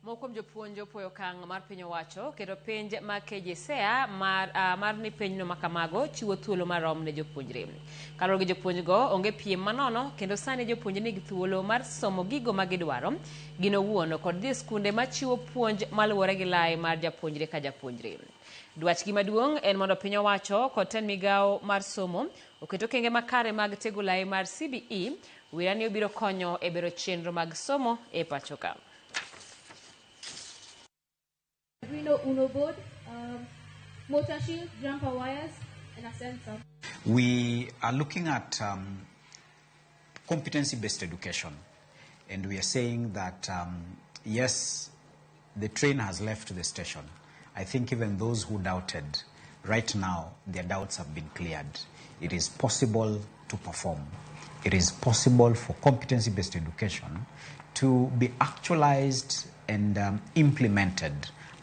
Moko jopuonj opuoyo okang' mar piny owacho kendo penj mag KJSEA mar ni pinyno makamago chiwo thuolo marom ne jopuonjre. Kaluwore gi jopuonjgo, onge piem manono kendo sani jopuonjre nigi thuolo mar somo gigo ma gidwaro gino wuon kod dhi skunde machiwo puonj maluwore gi lai mar japuonjre ka japuonjre. Dwachgi maduong' en mondo piny owacho kod tend migawo mar somo oketo okenge makare mag tego lai mar CBE wira ni obiro konyo e bero chenro mag somo e pacho ka. Uno board, motor shield, jumper wires, and a sensor. We are looking at competency-based education, and we are saying that yes, the train has left the station. I think even those who doubted, right now their doubts have been cleared. It is possible to perform. It is possible for competency-based education to be actualized and implemented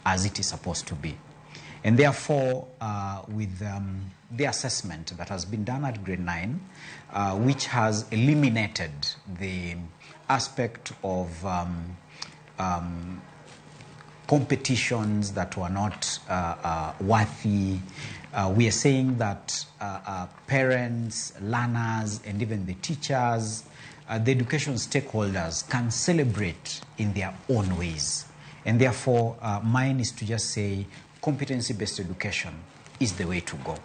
as it is supposed to be. And therefore, with the assessment that has been done at grade 9, which has eliminated the aspect of competitions that were not worthy, we are saying that parents, learners, and even the teachers, the education stakeholders can celebrate in their own ways. And therefore, mine is to just say competency-based education is the way to go.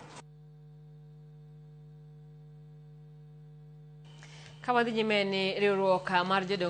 Kawadhi nyime ni riwruok mar jodong